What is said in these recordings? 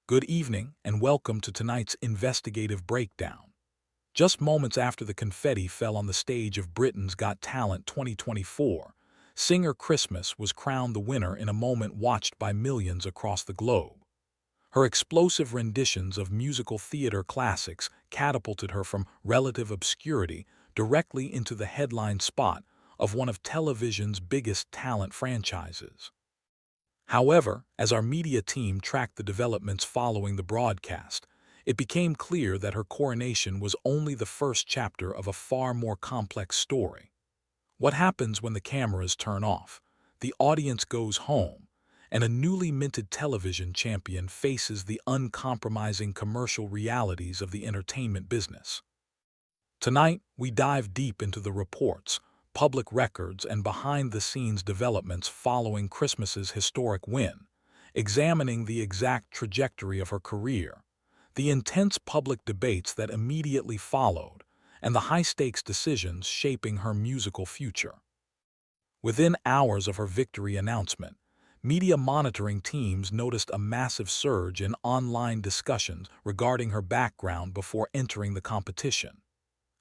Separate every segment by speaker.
Speaker 1: Good evening and welcome to tonight's investigative breakdown. Just moments after the confetti fell on the stage of Britain's Got Talent 2024, singer Christmas was crowned the winner in a moment watched by millions across the globe. Her explosive renditions of musical theater classics catapulted her from relative obscurity directly into the headline spot of one of television's biggest talent franchises. However, as our media team tracked the developments following the broadcast, it became clear that her coronation was only the first chapter of a far more complex story. What happens when the cameras turn off, the audience goes home, and a newly minted television champion faces the uncompromising commercial realities of the entertainment business? Tonight, we dive deep into the reports, public records, and behind-the-scenes developments following Christmas's historic win, examining the exact trajectory of her career, the intense public debates that immediately followed, and the high-stakes decisions shaping her musical future. Within hours of her victory announcement, media monitoring teams noticed a massive surge in online discussions regarding her background before entering the competition.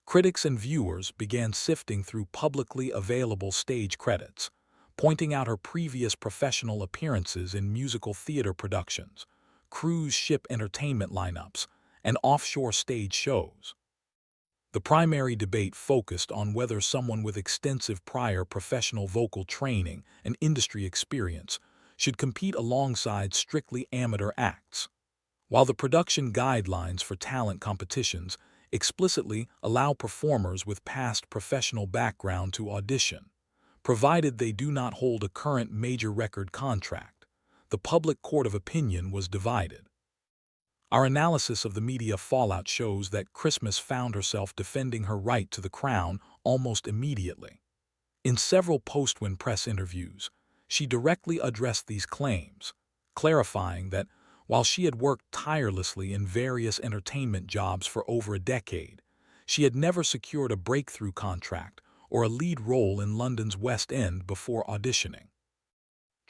Speaker 1: Critics and viewers began sifting through publicly available stage credits, pointing out her previous professional appearances in musical theater productions, cruise ship entertainment lineups, and offshore stage shows. The primary debate focused on whether someone with extensive prior professional vocal training and industry experience should compete alongside strictly amateur acts. While the production guidelines for talent competitions explicitly allow performers with past professional background to audition, provided they do not hold a current major record contract, the public court of opinion was divided. Our analysis of the media fallout shows that Christmas found herself defending her right to the crown almost immediately. In several post-win press interviews, she directly addressed these claims, clarifying that while she had worked tirelessly in various entertainment jobs for over a decade, she had never secured a breakthrough contract or a lead role in London's West End before auditioning.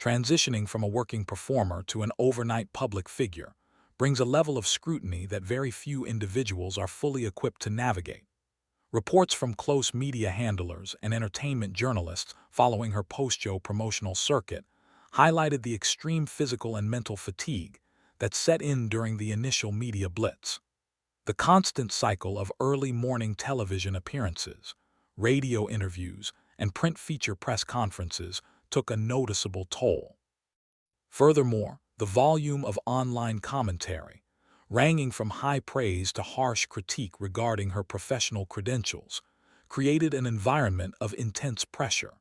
Speaker 1: Transitioning from a working performer to an overnight public figure brings a level of scrutiny that very few individuals are fully equipped to navigate. Reports from close media handlers and entertainment journalists following her post-show promotional circuit highlighted the extreme physical and mental fatigue that set in during the initial media blitz. The constant cycle of early morning television appearances, radio interviews, and print feature press conferences took a noticeable toll. Furthermore, the volume of online commentary, ranging from high praise to harsh critique regarding her professional credentials, created an environment of intense pressure.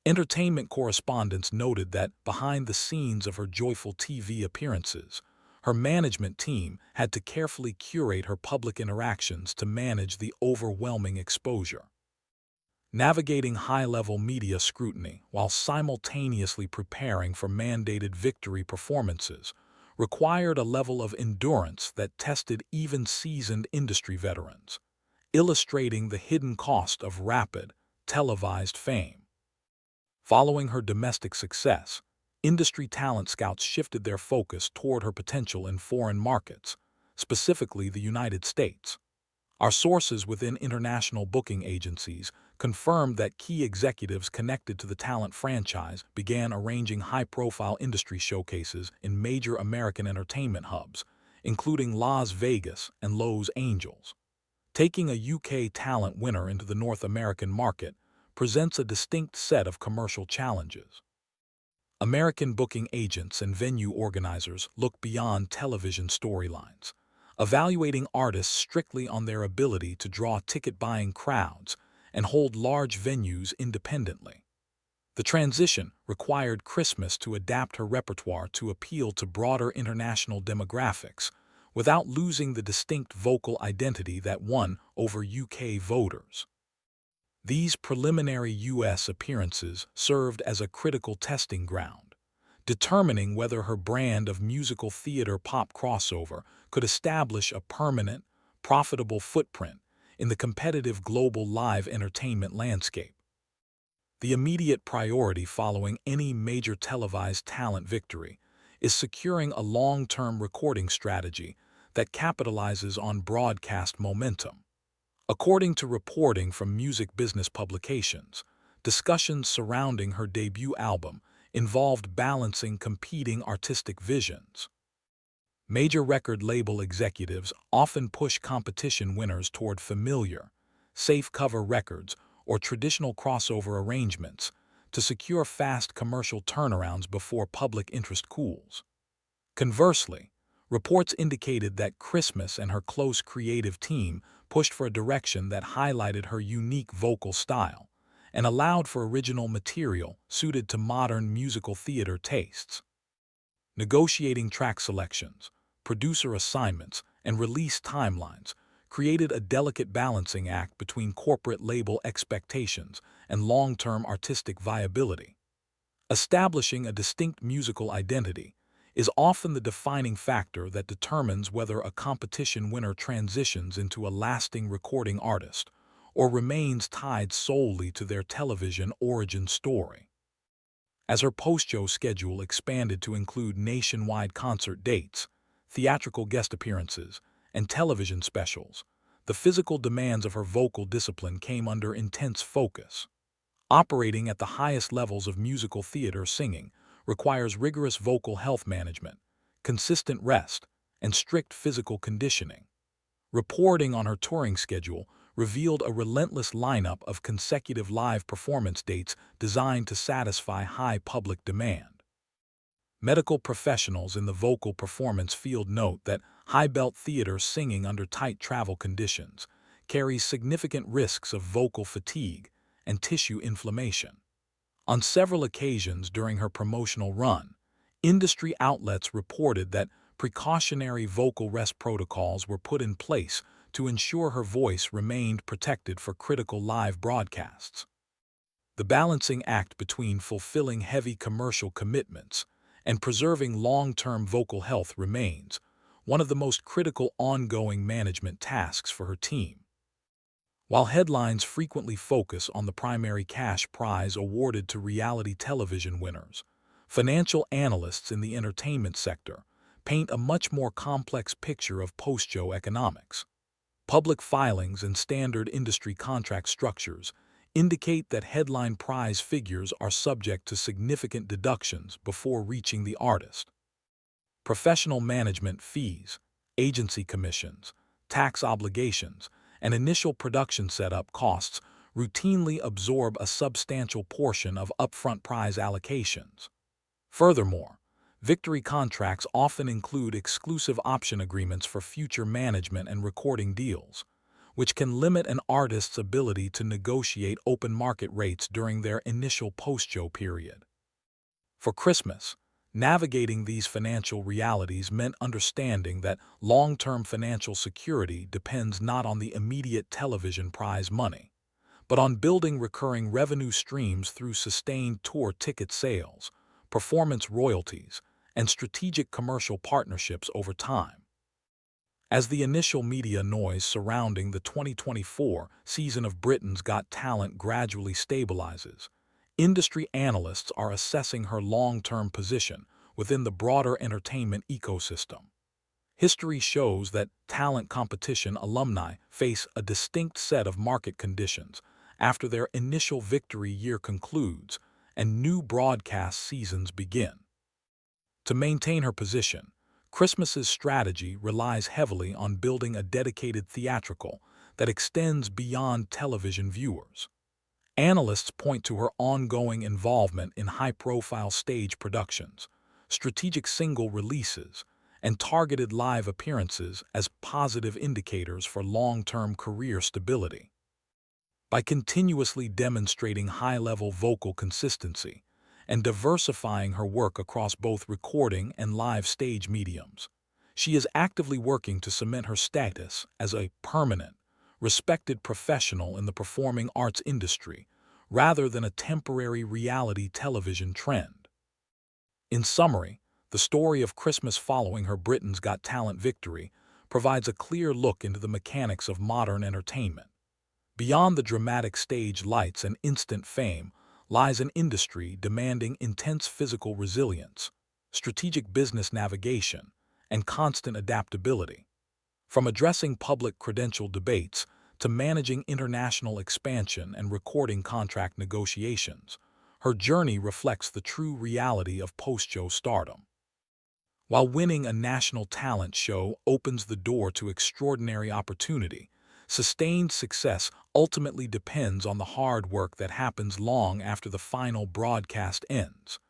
Speaker 1: Entertainment correspondents noted that behind the scenes of her joyful TV appearances, her management team had to carefully curate her public interactions to manage the overwhelming exposure. Navigating high-level media scrutiny while simultaneously preparing for mandated victory performances required a level of endurance that tested even seasoned industry veterans, illustrating the hidden cost of rapid, televised fame. Following her domestic success, industry talent scouts shifted their focus toward her potential in foreign markets, specifically the United States. Our sources within international booking agencies confirmed that key executives connected to the talent franchise began arranging high-profile industry showcases in major American entertainment hubs, including Las Vegas and Los Angeles. Taking a UK talent winner into the North American market presents a distinct set of commercial challenges. American booking agents and venue organizers look beyond television storylines, evaluating artists strictly on their ability to draw ticket-buying crowds and hold large venues independently. The transition required Christmas to adapt her repertoire to appeal to broader international demographics without losing the distinct vocal identity that won over UK voters. These preliminary U.S. appearances served as a critical testing ground, determining whether her brand of musical theater pop crossover could establish a permanent, profitable footprint in the competitive global live entertainment landscape. The immediate priority following any major televised talent victory is securing a long-term recording strategy that capitalizes on broadcast momentum. According to reporting from music business publications, discussions surrounding her debut album involved balancing competing artistic visions. Major record label executives often push competition winners toward familiar, safe cover records or traditional crossover arrangements to secure fast commercial turnarounds before public interest cools. Conversely, reports indicated that Christmas and her close creative team pushed for a direction that highlighted her unique vocal style and allowed for original material suited to modern musical theater tastes. Negotiating track selections, producer assignments, and release timelines created a delicate balancing act between corporate label expectations and long-term artistic viability. Establishing a distinct musical identity is often the defining factor that determines whether a competition winner transitions into a lasting recording artist or remains tied solely to their television origin story. As her post-show schedule expanded to include nationwide concert dates, theatrical guest appearances, and television specials, the physical demands of her vocal discipline came under intense focus. Operating at the highest levels of musical theater singing requires rigorous vocal health management, consistent rest, and strict physical conditioning. Reporting on her touring schedule revealed a relentless lineup of consecutive live performance dates designed to satisfy high public demand. Medical professionals in the vocal performance field note that high-belt theater singing under tight travel conditions carries significant risks of vocal fatigue and tissue inflammation. On several occasions during her promotional run, industry outlets reported that precautionary vocal rest protocols were put in place to ensure her voice remained protected for critical live broadcasts. The balancing act between fulfilling heavy commercial commitments and preserving long-term vocal health remains one of the most critical ongoing management tasks for her team. While headlines frequently focus on the primary cash prize awarded to reality television winners, financial analysts in the entertainment sector paint a much more complex picture of post-show economics. Public filings and standard industry contract structures indicate that headline prize figures are subject to significant deductions before reaching the artist. Professional management fees, agency commissions, tax obligations, and initial production setup costs routinely absorb a substantial portion of upfront prize allocations. Furthermore, victory contracts often include exclusive option agreements for future management and recording deals, which can limit an artist's ability to negotiate open market rates during their initial post-show period. For Christmas, navigating these financial realities meant understanding that long-term financial security depends not on the immediate television prize money, but on building recurring revenue streams through sustained tour ticket sales, performance royalties, and strategic commercial partnerships over time. As the initial media noise surrounding the 2024 season of Britain's Got Talent gradually stabilizes, industry analysts are assessing her long-term position within the broader entertainment ecosystem. History shows that talent competition alumni face a distinct set of market conditions after their initial victory year concludes and new broadcast seasons begin. To maintain her position, Christmas's strategy relies heavily on building a dedicated theatrical that extends beyond television viewers. Analysts point to her ongoing involvement in high-profile stage productions, strategic single releases, and targeted live appearances as positive indicators for long-term career stability. By continuously demonstrating high-level vocal consistency and diversifying her work across both recording and live stage mediums, she is actively working to cement her status as a permanent, respected professional in the performing arts industry rather than a temporary reality television trend. In summary, the story of Christmas following her Britain's Got Talent victory provides a clear look into the mechanics of modern entertainment. Beyond the dramatic stage lights and instant fame lies an industry demanding intense physical resilience, strategic business navigation, and constant adaptability. From addressing public credential debates to managing international expansion and recording contract negotiations, her journey reflects the true reality of post-show stardom. While winning a national talent show opens the door to extraordinary opportunity, sustained success ultimately depends on the hard work that happens long after the final broadcast ends.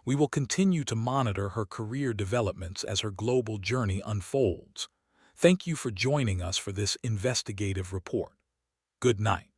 Speaker 1: We will continue to monitor her career developments as her global journey unfolds. Thank you for joining us for this investigative report. Good night.